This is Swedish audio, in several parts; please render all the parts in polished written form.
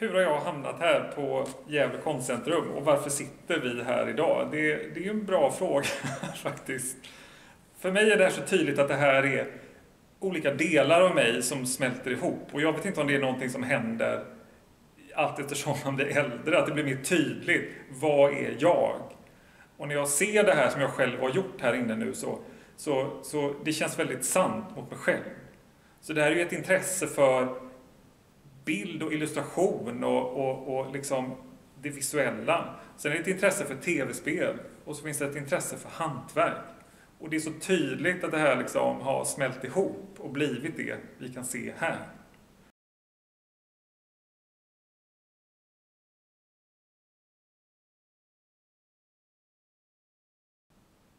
Hur har jag hamnat här på Gävle konstcentrum och varför sitter vi här idag? Det är ju en bra fråga faktiskt. För mig är det här så tydligt att det här är olika delar av mig som smälter ihop. Och jag vet inte om det är någonting som händer allt eftersom man blir äldre, att det blir mer tydligt. Vad är jag? Och när jag ser det här som jag själv har gjort här inne nu så det känns väldigt sant mot mig själv. Så det här är ju ett intresse för bild och illustration och liksom det visuella. Sen är det ett intresse för tv-spel och så finns det ett intresse för hantverk. Och det är så tydligt att det här liksom har smält ihop och blivit det vi kan se här.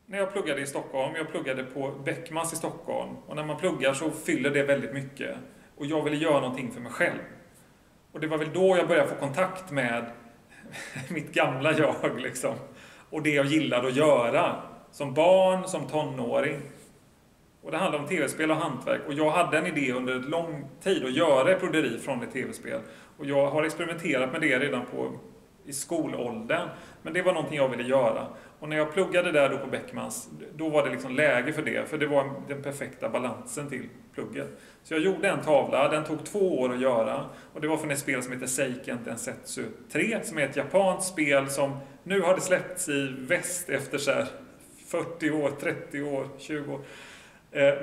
När jag pluggade i Stockholm, jag pluggade på Beckmans i Stockholm. Och när man pluggar så fyller det väldigt mycket. Och jag ville göra någonting för mig själv. Och det var väl då jag började få kontakt med mitt gamla jag liksom. Och det jag gillade att göra. Som barn, som tonåring. Och det handlar om tv-spel och hantverk. Och jag hade en idé under en lång tid att göra ett broderi från ett tv-spel. Och jag har experimenterat med det redan i skolåldern. Men det var någonting jag ville göra. Och när jag pluggade där då på Beckmans, då var det liksom läge för det. För det var den perfekta balansen till plugget. Så jag gjorde en tavla, den tog 2 år att göra. Och det var från ett spel som heter Seiken Densetsu 3. Som är ett japanskt spel som nu har det släppts i väst efter så här 40 år, 30 år, 20 år.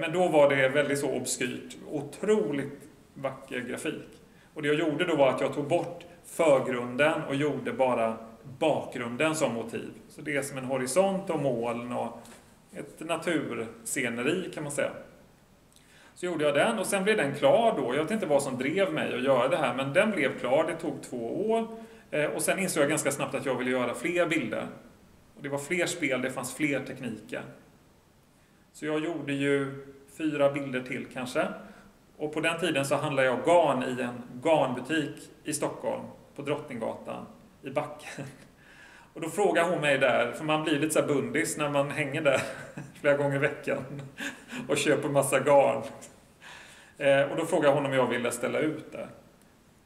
Men då var det väldigt så obskyrt. Otroligt vacker grafik. Och det jag gjorde då var att jag tog bort förgrunden och gjorde bara bakgrunden som motiv. Så det är som en horisont och moln och ett natursceneri kan man säga. Så gjorde jag den och sen blev den klar då. Jag vet inte vad som drev mig att göra det här, men den blev klar. Det tog 2 år. Och sen insåg jag ganska snabbt att jag ville göra fler bilder. Och det var fler spel, det fanns fler tekniker. Så jag gjorde ju 4 bilder till kanske. Och på den tiden så handlade jag garn i en garnbutik i Stockholm på Drottninggatan i Backen. Och då frågade hon mig där, för man blir lite så här bundis när man hänger där flera gånger i veckan och köper massa garn. Och då frågade hon om jag ville ställa ut där.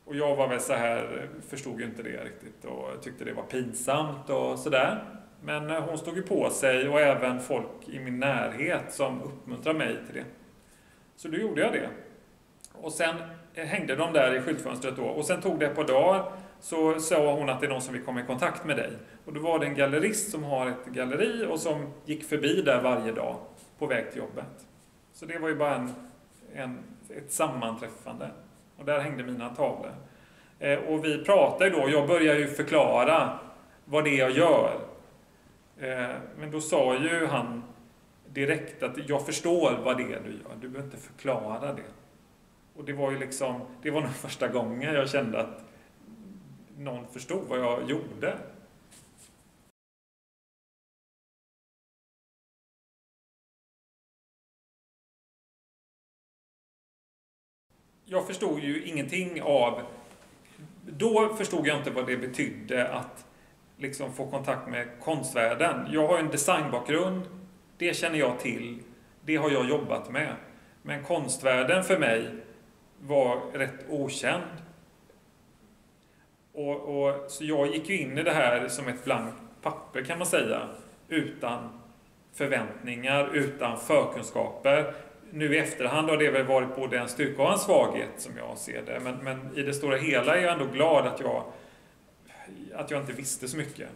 Och jag var väl så här, förstod ju inte det riktigt och tyckte det var pinsamt och sådär. Men hon stod ju på sig och även folk i min närhet som uppmuntrade mig till det. Så då gjorde jag det. Och sen hängde de där i skyltfönstret då. Och sen tog det ett par dagar så sa hon att det är någon som vill komma i kontakt med dig. Och då var det en gallerist som har ett galleri och som gick förbi där varje dag på väg till jobbet. Så det var ju bara ett sammanträffande. Och där hängde mina tavlor. Och vi pratade då, jag började ju förklara vad det är jag gör. Men då sa ju han direkt att jag förstår vad det är du gör. Du behöver inte förklara det. Och det var ju liksom, det var nog första gången jag kände att någon förstod vad jag gjorde. Jag förstod ju ingenting av, då förstod jag inte vad det betydde att liksom få kontakt med konstvärlden. Jag har en designbakgrund, det känner jag till, det har jag jobbat med. Men konstvärlden för mig var rätt okänd. Så jag gick ju in i det här som ett blankt papper kan man säga. Utan förväntningar, utan förkunskaper. Nu i efterhand har det väl varit både en styrka och en svaghet som jag ser det. Men i det stora hela är jag ändå glad att jag inte visste så mycket.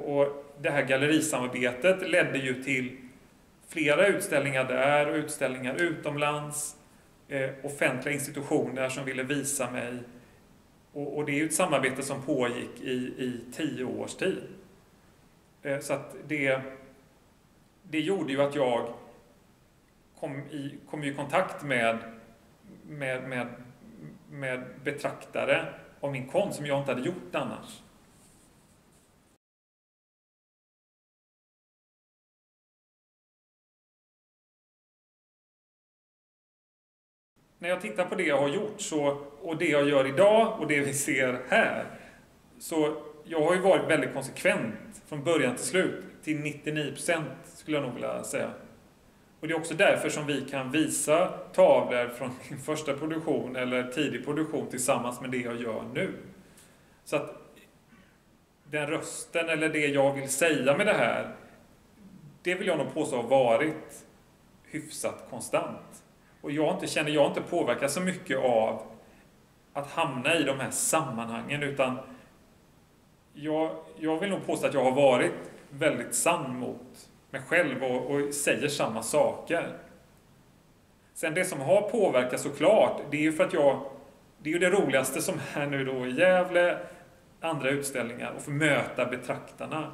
Och det här gallerisamarbetet ledde ju till flera utställningar där och utställningar utomlands. Offentliga institutioner som ville visa mig. Och det är ju ett samarbete som pågick i 10 års tid. Så att det gjorde ju att jag kom i kontakt med betraktare av min konst som jag inte hade gjort annars. När jag tittar på det jag har gjort och det jag gör idag och det vi ser här, så jag har ju varit väldigt konsekvent från början till slut, till 99% skulle jag nog vilja säga. Och det är också därför som vi kan visa tavlor från min första produktion eller tidig produktion tillsammans med det jag gör nu. Så att den rösten eller det jag vill säga med det här, det vill jag nog påstå har varit hyfsat konstant. Och jag inte påverkas så mycket av att hamna i de här sammanhangen, utan jag vill nog påstå att jag har varit väldigt sann mot mig själv och säger samma saker. Sen det som har påverkat såklart, det är ju för att det är ju det roligaste som är nu då i Gävle, andra utställningar, och få möta betraktarna.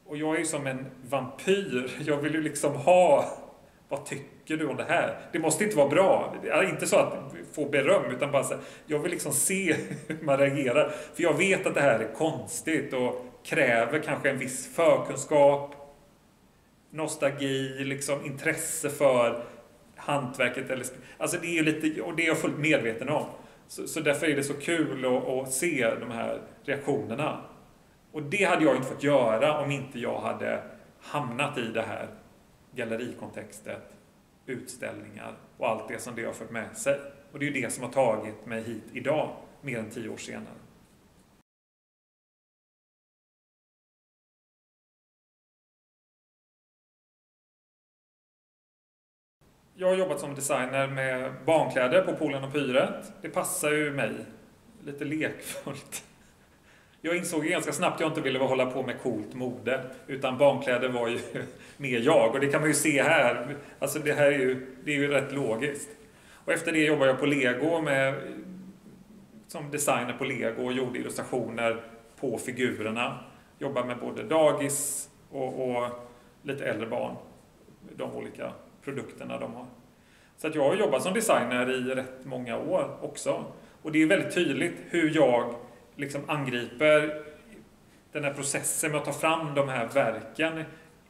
Och jag är ju som en vampyr. Jag vill ju liksom vad tycker du om det här? Det måste inte vara bra. Inte så att få beröm, utan bara så här, jag vill liksom se hur man reagerar. För jag vet att det här är konstigt och kräver kanske en viss förkunskap, nostalgi, liksom intresse för hantverket. Alltså det är lite, och det är jag fullt medveten om. Så därför är det så kul att se de här reaktionerna. Och det hade jag inte fått göra om inte jag hade hamnat i det här gallerikontextet, utställningar och allt det som det har fört med sig. Och det är ju det som har tagit mig hit idag, mer än 10 år senare. Jag har jobbat som designer med barnkläder på Polen och Pyret. Det passar ju mig lite lekfullt. Jag insåg ganska snabbt att jag inte ville hålla på med coolt mode, utan barnkläder var ju mer jag. Och det kan man ju se här. Alltså det är ju rätt logiskt. Och efter det jobbade jag på Lego som designer på Lego och gjorde illustrationer på figurerna. Jobbade med både dagis och lite äldre barn. De olika produkterna de har. Så att jag har jobbat som designer i rätt många år också. Och det är väldigt tydligt hur jag liksom angriper den här processen med att ta fram de här verken,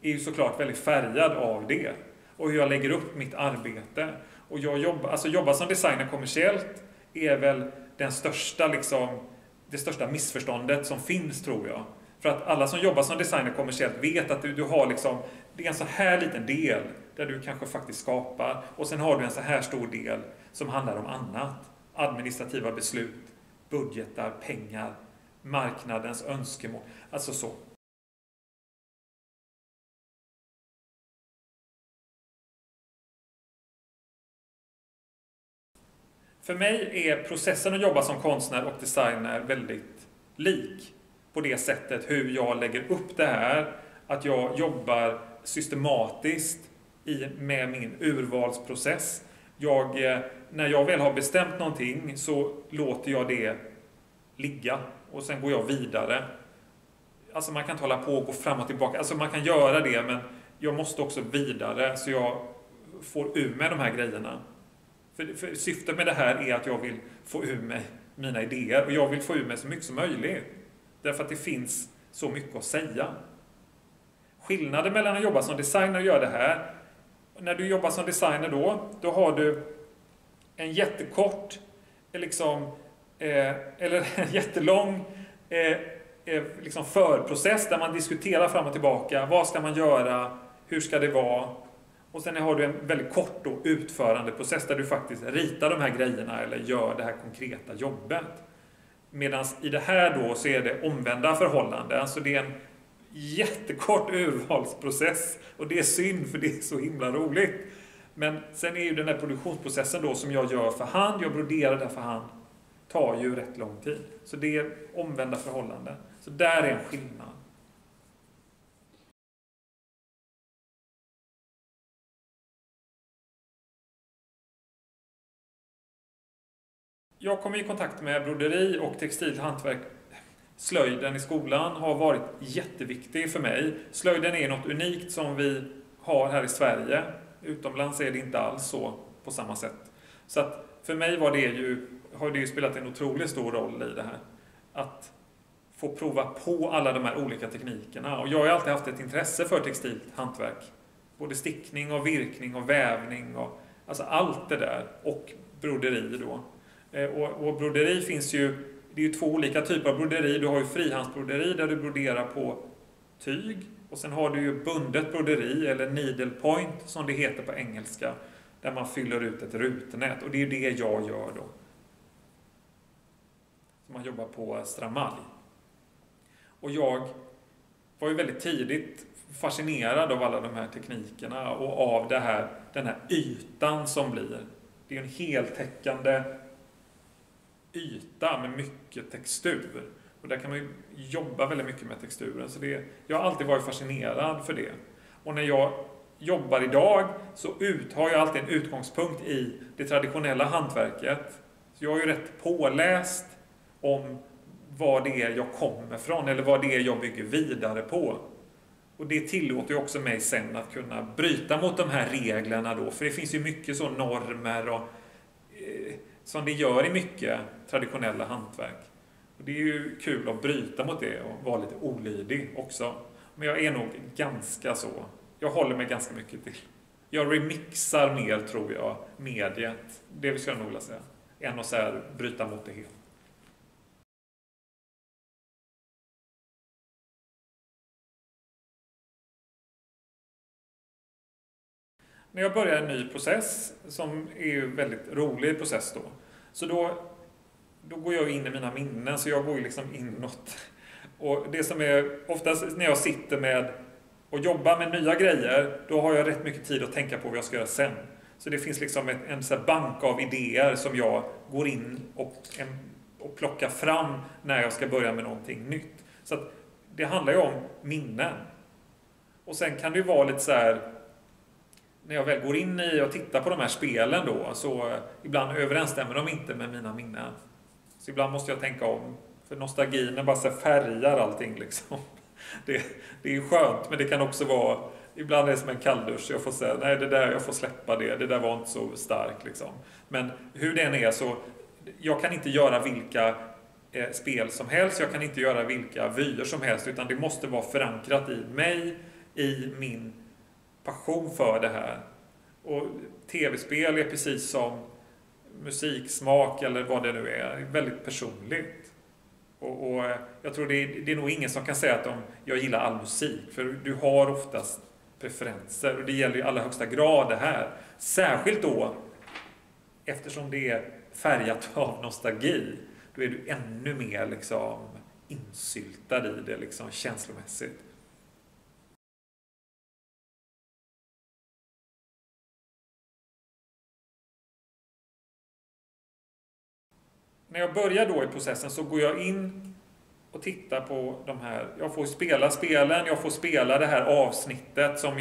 är ju såklart väldigt färgad av det. Och hur jag lägger upp mitt arbete. Och jobba som designer kommersiellt är väl det största missförståndet som finns, tror jag. För att alla som jobbar som designer kommersiellt vet att du har det är en så här liten del där du kanske faktiskt skapar. Och sen har du en så här stor del som handlar om annat. Administrativa beslut, budgetar, pengar, marknadens önskemål. Alltså så. För mig är processen att jobba som konstnär och designer väldigt lik. På det sättet hur jag lägger upp det här. Att jag jobbar systematiskt med min urvalsprocess. När jag väl har bestämt någonting så låter jag det ligga. Och sen går jag vidare. Alltså man kan inte hålla på och gå fram och tillbaka. Alltså man kan göra det, men jag måste också vidare så jag får ur med de här grejerna. För syftet med det här är att jag vill få ur med mina idéer. Och jag vill få ur med så mycket som möjligt. Därför att det finns så mycket att säga. Skillnaden mellan att jobba som designer och göra det här. När du jobbar som designer då har du en jättekort, eller en jättelång förprocess där man diskuterar fram och tillbaka. Vad ska man göra? Hur ska det vara? Och sen har du en väldigt kort utförande process där du faktiskt ritar de här grejerna eller gör det här konkreta jobbet. Medan i det här då så är det omvända förhållanden. Så det är en jättekort urvalsprocess. Och det är synd, för det är så himla roligt. Men sen är ju den här produktionsprocessen då som jag gör för hand, jag broderar det för hand, tar ju rätt lång tid. Så det är omvända förhållanden. Så där är en skillnad. Jag kom i kontakt med broderi och textilhantverk. Slöjden i skolan har varit jätteviktig för mig. Slöjden är något unikt som vi har här i Sverige. Utomlands är det inte alls så på samma sätt. Så att för mig har det ju spelat en otroligt stor roll i det här. Att få prova på alla de här olika teknikerna. Och jag har alltid haft ett intresse för textilt hantverk. Både stickning och virkning och vävning och alltså allt det där. Och broderi då. Och broderi finns ju, det är ju 2 olika typer av broderi. Du har ju frihandsbroderi där du broderar på tyg. Och sen har du ju bundet broderi, eller needle point som det heter på engelska, där man fyller ut ett rutenät. Och det är ju det jag gör då. Så man jobbar på stramalj. Och jag var ju väldigt tidigt fascinerad av alla de här teknikerna och av den här ytan som blir. Det är en heltäckande yta med mycket textur. Och där kan man ju jobba väldigt mycket med texturen. Så jag har alltid varit fascinerad för det. Och när jag jobbar idag så har jag alltid en utgångspunkt i det traditionella hantverket. Så jag är ju rätt påläst om vad det är jag kommer från eller vad det är jag bygger vidare på. Och det tillåter ju också mig sen att kunna bryta mot de här reglerna då. För det finns ju mycket så normer och som det gör i mycket traditionella hantverk. Och det är ju kul att bryta mot det och vara lite olydig också. Men jag är nog ganska så. Jag håller mig ganska mycket till. Jag remixar mer, tror jag, mediet. Det skulle jag nog vilja säga. Än att så här bryta mot det helt. När jag börjar en ny process, som är ju väldigt rolig process då, så då går jag in i mina minnen, så jag går ju liksom inåt. Och det som är oftast när jag sitter med och jobbar med nya grejer, då har jag rätt mycket tid att tänka på vad jag ska göra sen. Så det finns liksom en så här bank av idéer som jag går in och plockar fram när jag ska börja med någonting nytt. Så att det handlar ju om minnen. Och sen kan det ju vara lite så här, när jag väl går in i och tittar på de här spelen då, så ibland överensstämmer de inte med mina minnen. Så ibland måste jag tänka om. För nostalgin bara så färgar allting liksom. Det är ju skönt, men det kan också vara, ibland är det som en kalldusch. Jag får säga, nej det där, jag får släppa det. Det där var inte så starkt liksom. Men hur den är så, jag kan inte göra vilka spel som helst. Jag kan inte göra vilka vyer som helst. Utan det måste vara förankrat i mig, i min passion för det här. Och tv-spel är precis som musiksmak eller vad det nu är, väldigt personligt. Och jag tror det är nog ingen som kan säga att jag gillar all musik, för du har oftast preferenser, och det gäller i allra högsta grad det här. Särskilt då, eftersom det är färgat av nostalgi, då är du ännu mer liksom insyltad i det liksom känslomässigt. När jag börjar då i processen så går jag in och tittar på de här. Jag får spela spelen, jag får spela det här avsnittet som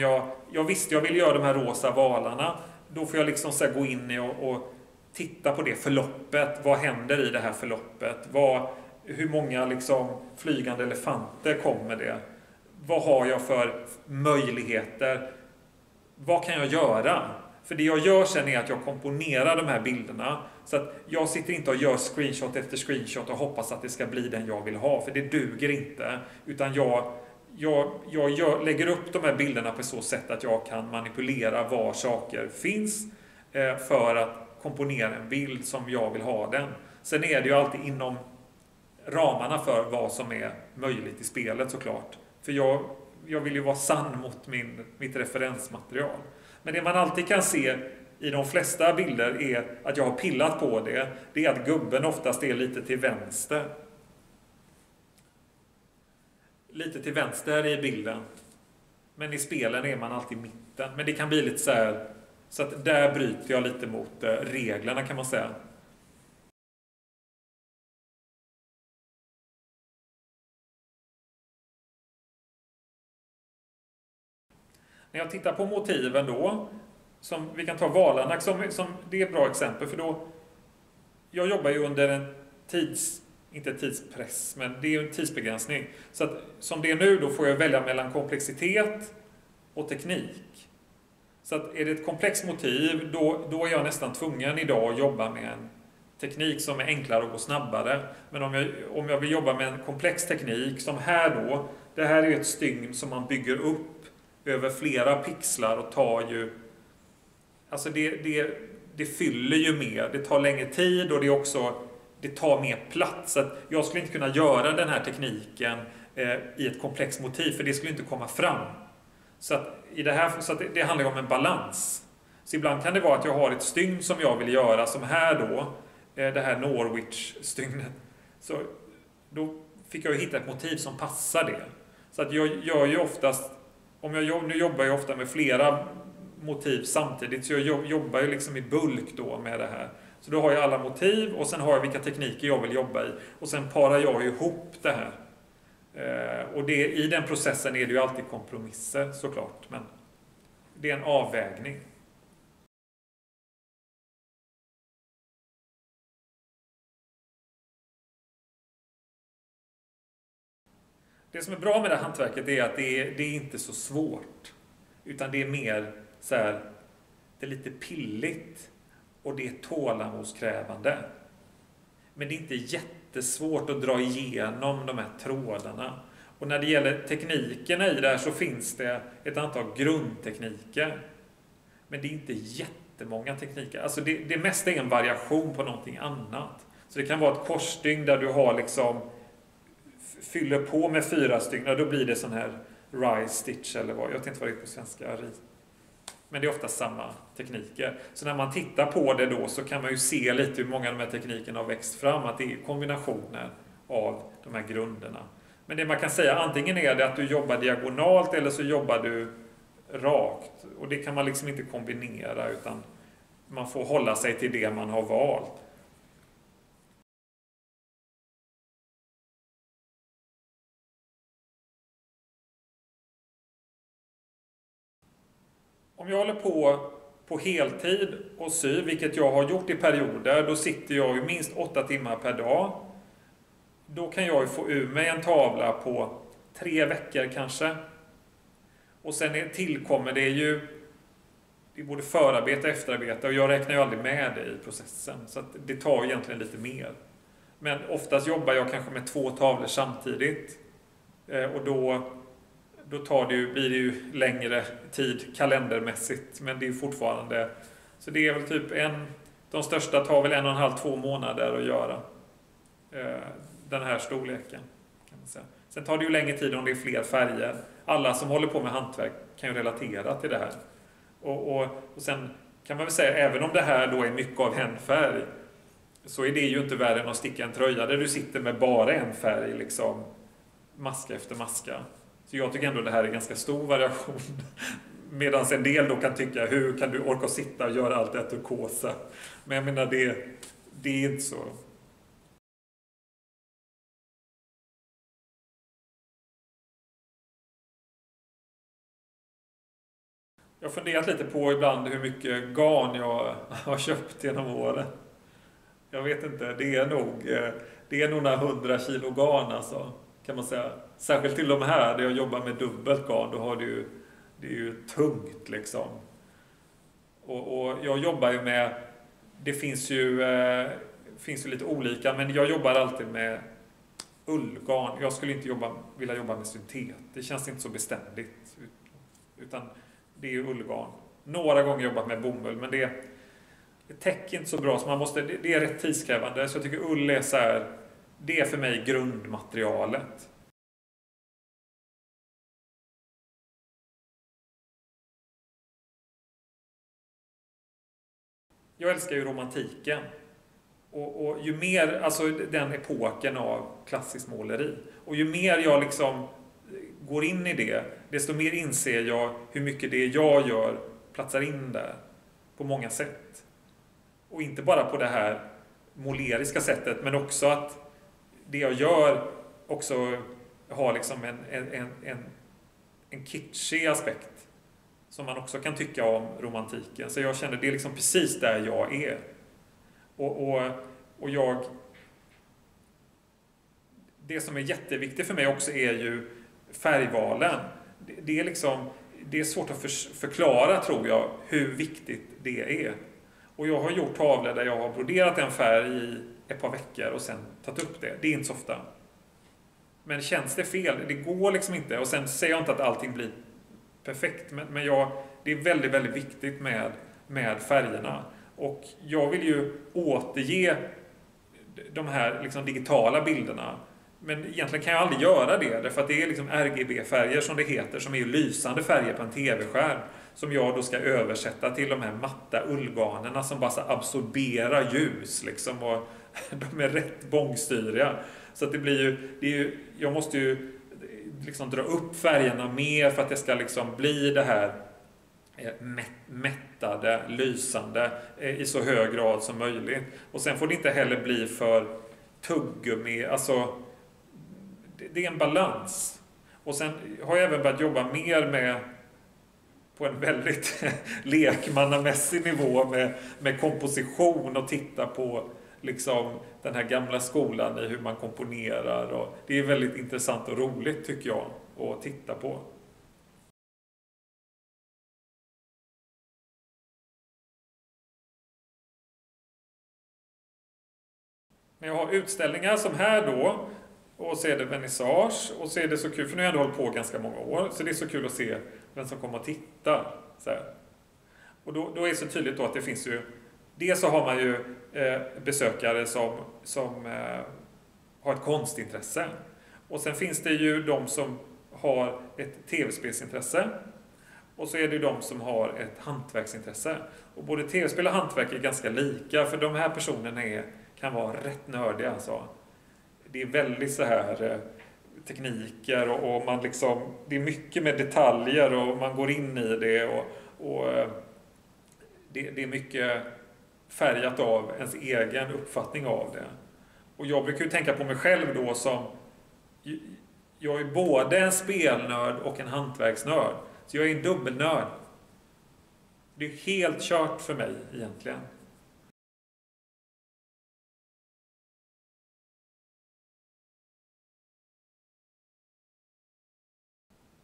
jag visste jag ville göra de här rosa valarna. Då får jag liksom så här gå in och titta på det förloppet. Vad händer i det här förloppet? Hur många liksom flygande elefanter kommer det? Vad har jag för möjligheter? Vad kan jag göra? För det jag gör sen är att jag komponerar de här bilderna. Så att jag sitter inte och gör screenshot efter screenshot och hoppas att det ska bli den jag vill ha. För det duger inte. Utan jag lägger upp de här bilderna på så sätt att jag kan manipulera var saker finns. För att komponera en bild som jag vill ha den. Sen är det ju alltid inom ramarna för vad som är möjligt i spelet såklart. För jag vill ju vara sann mot mitt referensmaterial. Men det man alltid kan se i de flesta bilder är att jag har pillat på det. Det är att gubben oftast är lite till vänster. Lite till vänster i bilden. Men i spelen är man alltid i mitten. Men det kan bli lite så här, så att där bryter jag lite mot reglerna kan man säga. När jag tittar på motiven då, som vi kan ta valarna som det är ett bra exempel, för då jag jobbar ju under en inte tidspress, men det är en tidsbegränsning. Så att som det är nu då får jag välja mellan komplexitet och teknik. Så att är det ett komplext motiv, då är jag nästan tvungen idag att jobba med en teknik som är enklare och går snabbare. Men om jag vill jobba med en komplex teknik, som här då, det här är ett stygn som man bygger upp över flera pixlar och tar ju, alltså det fyller ju mer, det tar längre tid och det tar mer plats. Så att jag skulle inte kunna göra den här tekniken i ett komplext motiv, för det skulle inte komma fram. Så att det handlar om en balans. Så ibland kan det vara att jag har ett stygn som jag vill göra, som här då, det här Norwich-stygnet. Så då fick jag hitta ett motiv som passar det. Så att jag gör ju oftast, nu jobbar jag ofta med flera motiv samtidigt, så jag jobbar ju liksom i bulk då med det här. Så då har jag alla motiv och sen har jag vilka tekniker jag vill jobba i. Och sen parar jag ihop det här. Och i den processen är det ju alltid kompromisser såklart, men det är en avvägning. Det som är bra med det här hantverket är att det är inte så svårt, utan det är mer så här, det är lite pilligt och det är tålamodskrävande. Men det är inte jättesvårt att dra igenom de här trådarna. Och när det gäller teknikerna i det här så finns det ett antal grundtekniker. Men det är inte jättemånga tekniker. Alltså det mesta är en variation på någonting annat. Så det kan vara ett korsstygn där du har liksom fyller på med 4 stygn, då blir det sån här rise stitch eller vad. Jag vet inte vad det är på svenska. Men det är ofta samma tekniker. Så när man tittar på det då så kan man ju se lite hur många av de här teknikerna har växt fram. Att det är kombinationer av de här grunderna. Men det man kan säga, antingen är det att du jobbar diagonalt eller så jobbar du rakt. Och det kan man liksom inte kombinera, utan man får hålla sig till det man har valt. Om jag håller på heltid och syr, vilket jag har gjort i perioder, då sitter jag ju minst 8 timmar per dag. Då kan jag ju få ur mig en tavla på 3 veckor kanske. Och sen tillkommer det ju, det är både förarbete och efterarbete, och jag räknar ju aldrig med det i processen. Så att det tar egentligen lite mer. Men oftast jobbar jag kanske med 2 tavlor samtidigt. Och då blir det ju längre tid kalendermässigt, men det är fortfarande, så det är väl typ de största tar väl 1,5-2 månader att göra den här storleken, kan man säga. Sen tar det ju längre tid om det är fler färger. Alla som håller på med hantverk kan ju relatera till det här. Och sen kan man väl säga, även om det här då är mycket av en färg, så är det ju inte värre än att sticka en tröja där du sitter med bara en färg, liksom maska efter maska. Så jag tycker ändå det här är ganska stor variation. Medan en del då kan tycka, hur kan du orka sitta och göra allt det här turkosa? Men jag menar, det är inte så. Jag har funderat lite på ibland hur mycket garn jag har köpt genom åren. Jag vet inte, det är nog några 100 kilo garn alltså, kan man säga. Särskilt till de här där jag jobbar med dubbelt garn, då har det är ju tungt liksom. Och jag jobbar ju med, det finns ju lite olika, men jag jobbar alltid med ullgarn. Jag skulle inte vilja jobba med syntet. Det känns inte så beständigt. Utan det är ju ullgarn. Några gånger jobbat med bomull, men det täcker inte så bra, så det är rätt tidskrävande. Så jag tycker ull är så här, det är för mig grundmaterialet. Jag älskar ju romantiken. Och ju mer, alltså den epoken av klassisk måleri. Och ju mer jag liksom går in i det, desto mer inser jag hur mycket det jag gör platsar in där. På många sätt. Och inte bara på det här måleriska sättet, men också att det jag gör också har liksom en kitschig aspekt. Som man också kan tycka om romantiken. Så jag känner det är liksom precis där jag är. Och det som är jätteviktigt för mig också är ju färgvalen. Det är svårt att förklara, tror jag, hur viktigt det är. Och jag har gjort tavlor där jag har broderat en färg i ett par veckor och sen tagit upp det. Det är inte så ofta. Men känns det fel? Det går liksom inte. Och sen säger jag inte att allting blir perfekt. Men det är väldigt, väldigt viktigt med färgerna. Och jag vill ju återge de här liksom digitala bilderna Men egentligen kan jag aldrig göra det, därför att det är liksom RGB-färger som det heter, som är lysande färger på en tv-skärm, som jag då ska översätta till de här matta ullgarnerna som bara så absorberar ljus liksom, och de är rätt bångstyriga. Så att jag måste ju liksom dra upp färgerna mer för att det ska liksom bli det här mättade, lysande i så hög grad som möjligt. Och sen får det inte heller bli för tuggummi, alltså det är en balans. Och sen har jag även börjat jobba mer med, på en väldigt lekmannamässig nivå, med komposition och titta på liksom den här gamla skolan i hur man komponerar. Och det är väldigt intressant och roligt tycker jag att titta på. Men jag har utställningar som här då, och så är det vernissage, och så är det så kul, för nu har jag ändå hållit på ganska många år, så det är så kul att se vem som kommer och tittar. Så här. Och då är det så tydligt då att det finns ju, dels så har man ju besökare som har ett konstintresse. Och sen finns det ju de som har ett tv-spelsintresse. Och så är det ju de som har ett hantverksintresse. Och både tv-spel och hantverk är ganska lika, för de här personerna kan vara rätt nördiga. Alltså. Det är väldigt så här tekniker och man liksom, det är mycket med detaljer och man går in i det och det är mycket färgat av ens egen uppfattning av det. Och jag brukar ju tänka på mig själv då som, jag är både en spelnörd och en hantverksnörd. Så jag är en dubbelnörd. Det är helt kört för mig egentligen.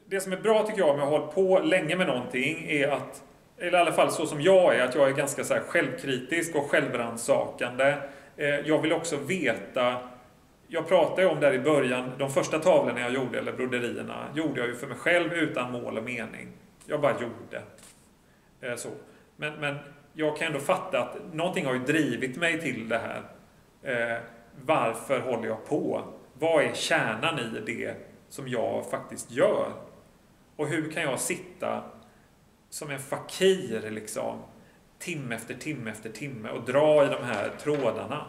Det som är bra tycker jag med att ha hållit på länge med någonting är att, eller i alla fall så som jag är, att jag är ganska så här självkritisk och självrannsakande. Jag vill också veta, jag pratade ju om där i början, de första tavlorna jag gjorde, eller broderierna, gjorde jag ju för mig själv utan mål och mening. Jag bara gjorde. Så. Men jag kan ändå fatta att någonting har ju drivit mig till det här. Varför håller jag på? Vad är kärnan i det som jag faktiskt gör? Och hur kan jag sitta som en fakir liksom, timme efter timme efter timme och dra i de här trådarna?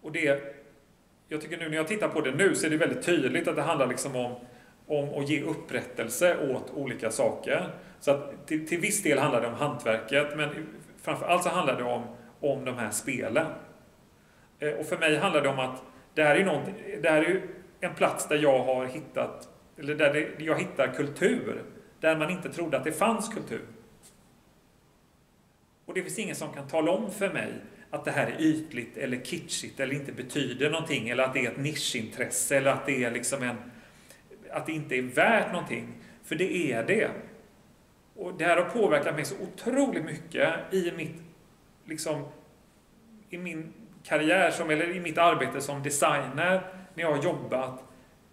Och jag tycker nu när jag tittar på det nu så är det väldigt tydligt att det handlar liksom om att ge upprättelse åt olika saker. Så att till viss del handlar det om hantverket, men framförallt så handlar det om de här spelen. Och för mig handlar det om att det här är ju en plats där jag har hittat, eller där jag hittar kultur, där man inte trodde att det fanns kultur. Och det finns ingen som kan tala om för mig att det här är ytligt eller kitschigt eller inte betyder någonting, eller att det är ett nischintresse, eller att det är liksom att det inte är värt någonting. För det är det. Och det här har påverkat mig så otroligt mycket i min karriär eller i mitt arbete som designer, när jag har jobbat,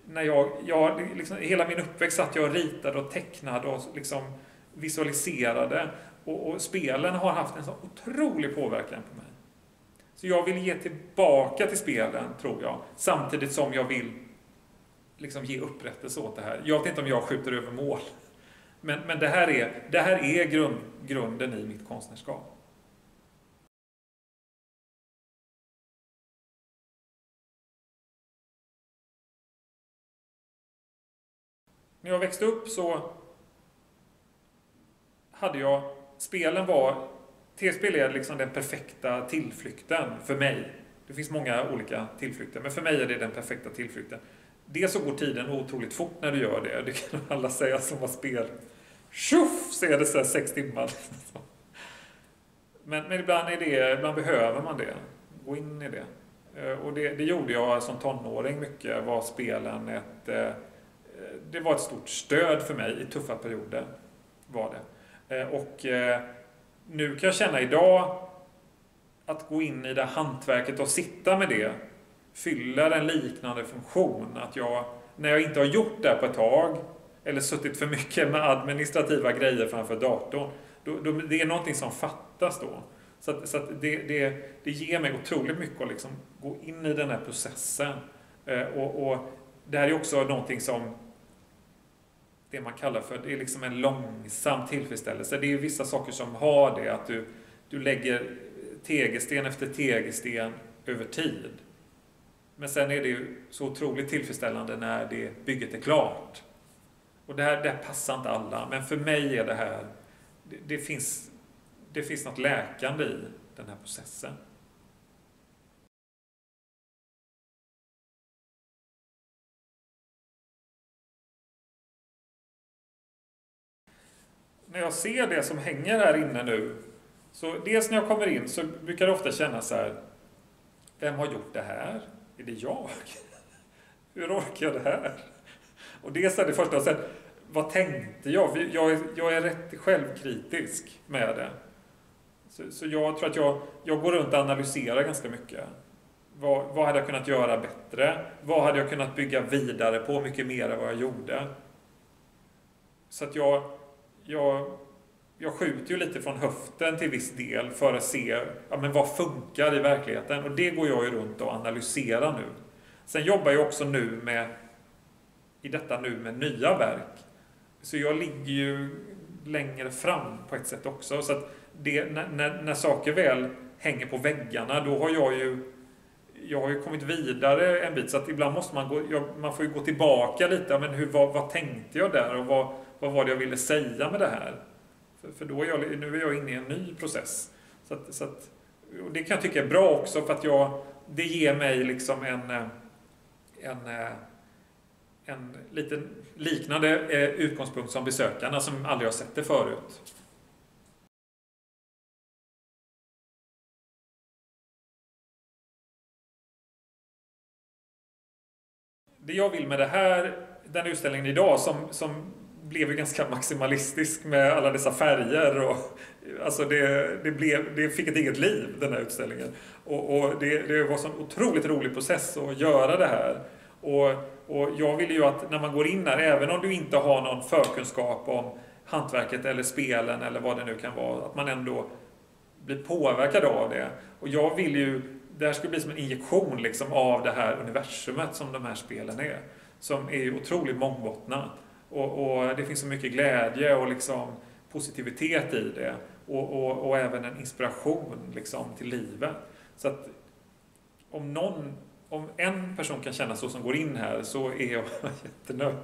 när jag liksom, hela min uppväxt satt jag ritade och tecknade och liksom visualiserade, och spelen har haft en så otrolig påverkan på mig. Så jag vill ge tillbaka till spelen, tror jag, samtidigt som jag vill liksom ge upprättelse åt det här. Jag vet inte om jag skjuter över mål, men det här är grunden i mitt konstnärskap. När jag växte upp så hade jag, tv-spel är liksom den perfekta tillflykten för mig. Det finns många olika tillflykter, men för mig är det den perfekta tillflykten. Dels så går tiden otroligt fort när du gör det. Det kan alla säga som har spel. Tjoff, så är det så här 6 timmar. Men ibland behöver man det. Gå in i det. Och det gjorde jag som tonåring mycket. Var spelen det var ett stort stöd för mig i tuffa perioder. Var det. Och nu kan jag känna idag att gå in i det hantverket och sitta med det fyller en liknande funktion. Att när jag inte har gjort det på ett tag eller suttit för mycket med administrativa grejer framför datorn, det är någonting som fattas då. Så att det ger mig otroligt mycket att liksom gå in i den här processen Och det här är också någonting som det man kallar för, det är liksom en långsam tillfredsställelse. Det är vissa saker som har det, att du lägger tegelsten efter tegelsten över tid. Men sen är det ju så otroligt tillfredsställande när det bygget är klart. Och det här passar inte alla, men för mig är det här, det finns något läkande i den här processen. När jag ser det som hänger här inne nu, så dels när jag kommer in så brukar det ofta kännas så här: vem har gjort det här? Är det jag? Hur orkar jag det här? Och dels är det första, och sen, vad tänkte jag? Jag är rätt självkritisk med det. Så jag tror att jag går runt och analyserar ganska mycket. Vad hade jag kunnat göra bättre? Vad hade jag kunnat bygga vidare på mycket mer än vad jag gjorde? Så att jag skjuter ju lite från höften till viss del för att se, ja, men vad funkar i verkligheten. Och det går jag ju runt och analyserar nu. Sen jobbar jag också nu med nya verk. Så jag ligger ju längre fram på ett sätt också. Så att när saker väl hänger på väggarna, då har jag har ju kommit vidare en bit. Så att ibland måste man får ju gå tillbaka lite. Men vad tänkte jag där, och vad var det jag ville säga med det här? För då nu är jag inne i en ny process. Så att, och det kan jag tycka är bra också, för att det ger mig liksom en liten liknande utgångspunkt som besökarna som aldrig har sett det förut. Det jag vill med den utställningen idag, som blev ju ganska maximalistisk med alla dessa färger, och alltså det fick ett eget liv, den här utställningen, och det var en sån otroligt rolig process att göra det här. Och jag vill ju att när man går in här, även om du inte har någon förkunskap om hantverket eller spelen eller vad det nu kan vara, att man ändå blir påverkad av det. Och jag vill ju, det här skulle bli som en injektion liksom av det här universumet som de här spelen är, som är ju otroligt mångbottnat. Och det finns så mycket glädje och liksom positivitet i det, och även en inspiration liksom till livet. Så att om en person kan känna så som går in här, så är jag jättenöjd.